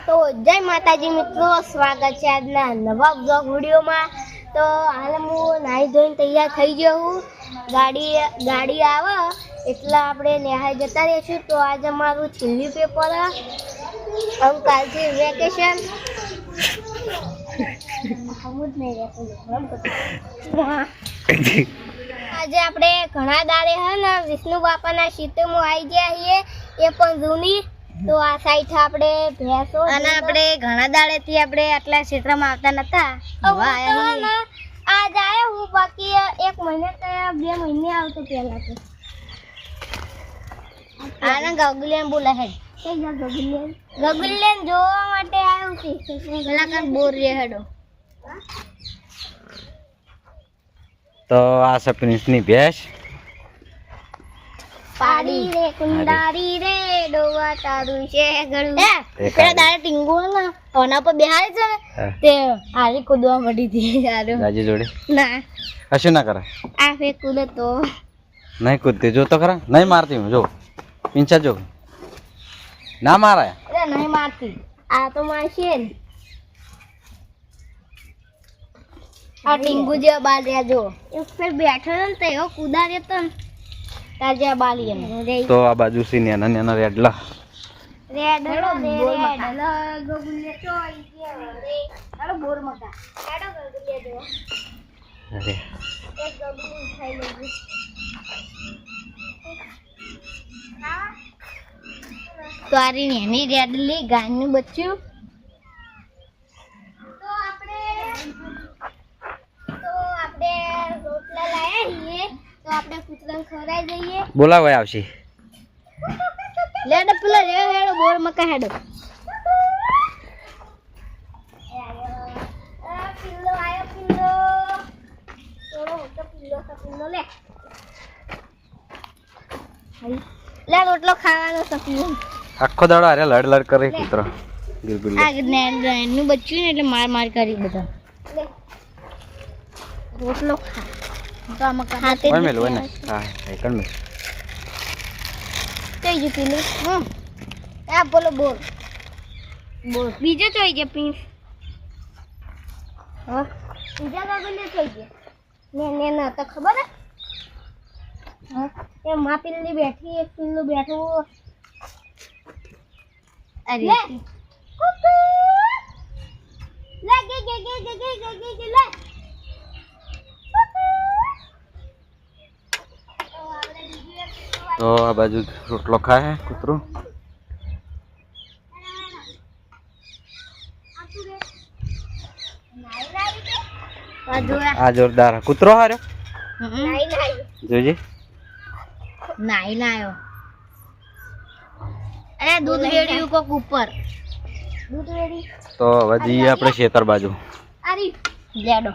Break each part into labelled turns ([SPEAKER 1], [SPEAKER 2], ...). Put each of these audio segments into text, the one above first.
[SPEAKER 1] तो जय माताजी मित्रों, स्वागत है આજના નવા બ્લોગ વિડિયોમાં। તો હાલ હું નાઈ ધોઈને તૈયાર થઈ ગયો હું। ગાડી આવે એટલે આપણે નેહાઈ જતા રહીશું। તો આજે અમારું છેલ્લું પેપર અને કાલથી વેકેશન। આજે આપણે ઘણા દાડે હે ને વિષ્ણુ બાપાના સીતમાં આવી ગયા છીએ, એ પણ જૂની। तो आ साइड આપણે ભેંસો અને આપણે ઘણા દાડેથી આપણે આટલા ક્ષેત્રમાં આવતા નતા। આજ આયા હું, બાકી 1 મહિને કે 2 મહિને આવતો પહેલા તો। આના ગગુલિયન બોલાય છે, ગગુલિયન જોવા માટે આવ્યો છે। કલાકાર બોર રે હેડો।
[SPEAKER 2] તો આ છે પ્રિન્સની ભેંસ।
[SPEAKER 1] પાડી રે કુંડારી રે ડોવા તારું છે ગળું। પેલા દાડે ટીંગો ના ઓના પર બેહાય છે ને, તે આરી કૂદવા મળી હતી યાર।
[SPEAKER 2] રાજી જોડે
[SPEAKER 1] ના
[SPEAKER 2] કશું ના કરે,
[SPEAKER 1] આ ફે કૂદે તો
[SPEAKER 2] નહીં કૂદતી જો તો ખરા, નહીં મારતી હું, જો પિંચા જો ના મારે,
[SPEAKER 1] અરે નહીં મારતી, આ તો મારશે ને। આ ટીંગુ જે બાર રહ્યા જો, એક ફેર બેઠો ને તો એવો કૂદા રહેતો ને તાજા બાલી।
[SPEAKER 2] તો આ બાજુ સી નેના નેના રેડલા
[SPEAKER 1] રેડ હેડો રેડ ગગુલે ચોઈ ગયો રે હેડો બોર મકા હેડો ગગુલે જો।
[SPEAKER 2] અરે
[SPEAKER 1] એક ગગુલ ખાઈ લેજો। તો આરી નેની રેડલી ગાયનું બચ્ચું। તો આપણે રોટલા લાયા છીએ, તો આપણે કૂતરાને ખવડાવી દઈએ।
[SPEAKER 2] બોલાવો આવશે
[SPEAKER 1] લેડો પેલા રે હેડો બોર મકા હેડો। પિલ્લો આયો પિલ્લો, થોડો મોટો પિલ્લો લે લે રોટલો ખાવાનો સપિયો।
[SPEAKER 2] આખો દાડો અરે લડ લડ કરે કૂતરો બિલકુલ।
[SPEAKER 1] આ નેનું બચ્ચું ને એટલે માર કરી બધા। લે રોટલો ખા તો આમાં ખાતે
[SPEAKER 2] ઓય મેલ ઓય ને હા એ કણ મે
[SPEAKER 1] થઈ ગયું પેલું। આ બોલો બોર બીજો થઈ ગયો પીસ। હા બીજા ગગલે થઈ ગયો ને ના તો ખબર હે। હા એ માં પિલ્લી બેઠી, એક પિલ્લું બેઠું। અરે લે કુકુ લે ગે લે
[SPEAKER 2] તો આ બાજુ રોટલો ખાય કૂતરો। આ જોરદાર કૂતરો હાર્યો જોજે
[SPEAKER 1] નાઈ લાયો। અરે દૂધ રેડ્યું કોક ઉપર દૂધ રેડી।
[SPEAKER 2] તો હવે જઈએ આપણે ખેતર બાજુ।
[SPEAKER 1] આરી લેડો।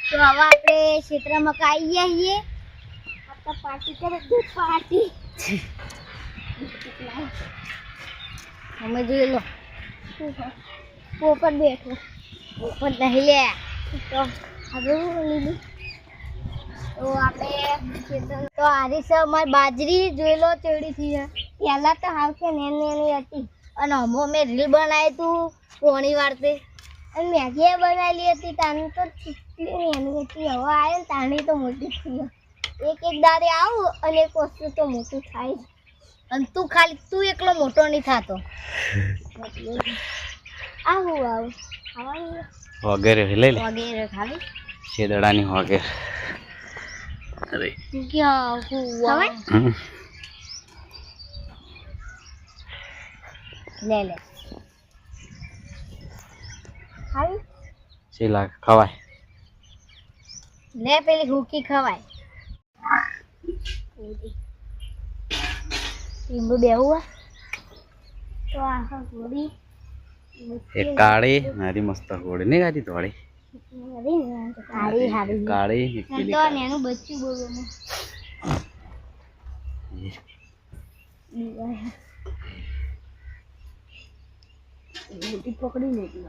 [SPEAKER 1] તો હવે આપણે ક્ષેત્રમાં કાઈ આવીએ, આપણે પાર્ટી કરે દૂધ પાર્ટી। અમે જોઈ લો પોપટ બેઠો, પોપટ નહીં લે તો હવે લીધું। તો આપણે તો આરી છે અમારી બાજરી, જોઈ લો ચેડી થી। પહેલા તો હાવ કે નેની હતી, અને અમો મેં રીલ બનાવી તું પોણી વાળતે, અને મેગી બનાવેલી હતી તાની તો ચીટલી નેની હતી। હવે આવે ને તાની તો મોટી થઈ, એક દાડે આવું અને એક વસ્તુ તો મોટું થાય, અને તું ખાલી એકલો મોટો નહીં થતો। આવું ખાવાનું
[SPEAKER 2] વગેરે લઈ લે
[SPEAKER 1] વગેરે ખાલી
[SPEAKER 2] શેદડાની વગેરે। અરે
[SPEAKER 1] ક્યાં લે ખાવી
[SPEAKER 2] શીલા ખવાય
[SPEAKER 1] લે, પેલી હુકી ખવાય। લીંબુ બેહું તો આ ગોળી
[SPEAKER 2] એક કાળી મારી મસ્ત ગોળી નહીં ગાતી થોડી
[SPEAKER 1] કાળી હારી
[SPEAKER 2] કાળી એક પેલી
[SPEAKER 1] તો નેનું બચ્ચું બોલવાનું પકડી લેતી।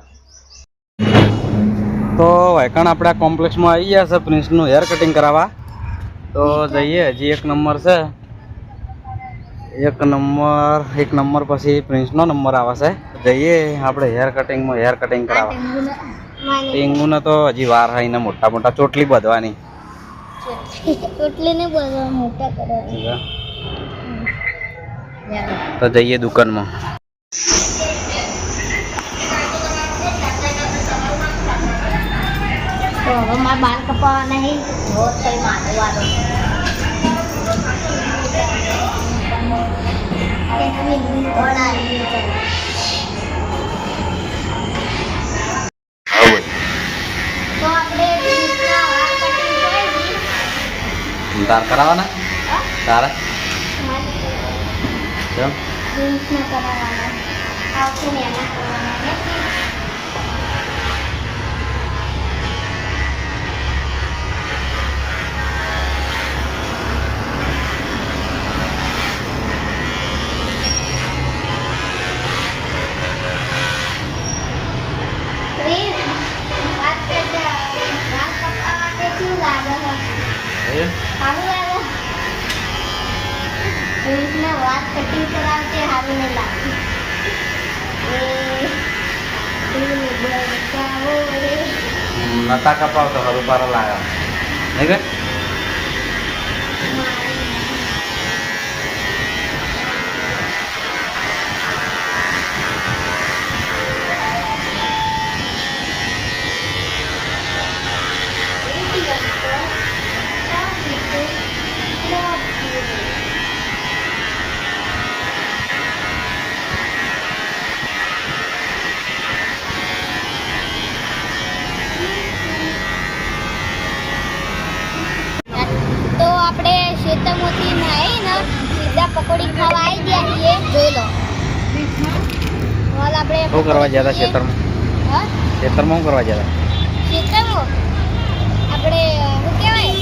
[SPEAKER 2] તો વાયકણ આપણે કોમ્પ્લેક્સમાં આવી ગયા છે પ્રિન્સનું હેર કટિંગ કરાવવા। તો જઈએ, હજી 1 નંબર છે, 1 નંબર પછી પ્રિન્સનો નંબર આવે છે। જઈએ આપણે હેર કટિંગ કરાવવા. ટીંગુને તો હજી વાર હઈ ને મોટા મોટા ચોટલી બધવાની.
[SPEAKER 1] ચોટલીને બધા મોટા કરવાની.
[SPEAKER 2] તો જઈએ દુકાનમાં.
[SPEAKER 1] તો હવે મારા બાલ કપાવા નહીં રોજ કઈ મારવાનો તો આપણે વાળ કટિંગ કરી
[SPEAKER 2] તાર કરાવવાના તારા કેમ
[SPEAKER 1] જીન્સના કરાવવાના આવશે ને એના કરવાના વાત કટિંગ કરાવते હારું નહીં લાગતું
[SPEAKER 2] નતા કપાવ તો હરું પાર લાગ્યા નહીં કે
[SPEAKER 1] ખેતરમાંથી નાહીને સીધા પકોડી ખાવા આવી ગયા છીએ જોઈ લો હાલ આપણે
[SPEAKER 2] શું કરવા ગયા હતા ખેતરમાં
[SPEAKER 1] હા
[SPEAKER 2] ખેતરમાં શું કરવા ગયા હતા
[SPEAKER 1] ખેતરમાં આપણે શું કહેવાય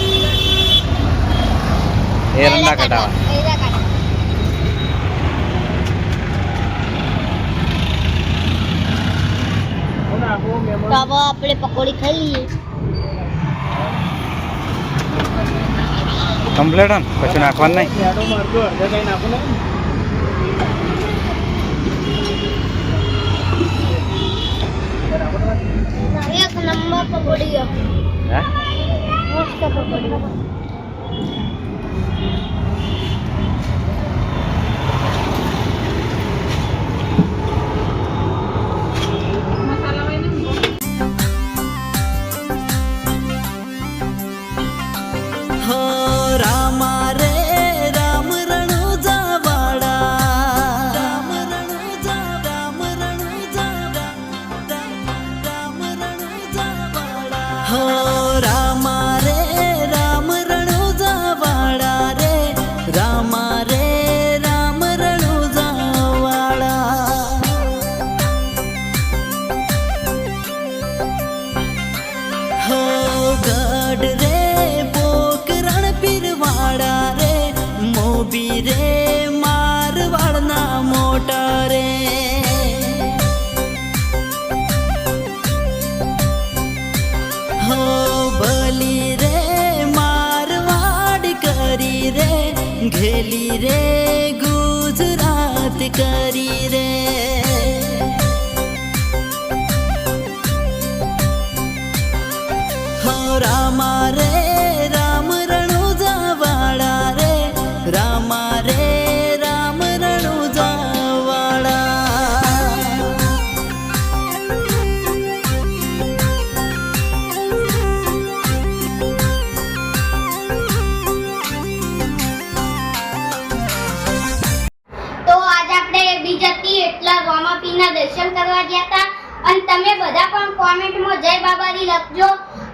[SPEAKER 2] એરંડા કટાવા
[SPEAKER 1] એરંડા કાઢવા તો હવે આપણે પકોડી ખાઈ લઈએ
[SPEAKER 2] કમ્પ્લીટ હન પછી નાખવાનું નહીં
[SPEAKER 1] એક નંબર પકોડી
[SPEAKER 2] હે
[SPEAKER 1] મસ્ત પકોડી
[SPEAKER 3] घेली रे गुजरात करी रे हो रामा रे राम रणुजा वाड़ा रे रामा रे राम रणुजा वाड़ा
[SPEAKER 1] રામાપીરના દર્શન કરવા ગયા હતા અને તમે બધા પણ કોમેન્ટમાં જય બાબારી લખજો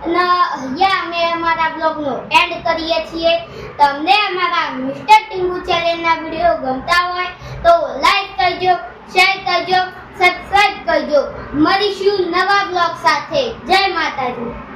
[SPEAKER 1] અને અહીંયા અમે અમારા બ્લોગનો એન્ડ કરીએ છીએ. તમને અમારા મિસ્ટર ટીંગુ ચેનલના વિડીયો ગમતા હોય તો લાઈક કરજો, શેર કરજો, સબસ્ક્રાઇબ કરજો. મળીશું નવા બ્લોગ સાથે. જય માતાજી.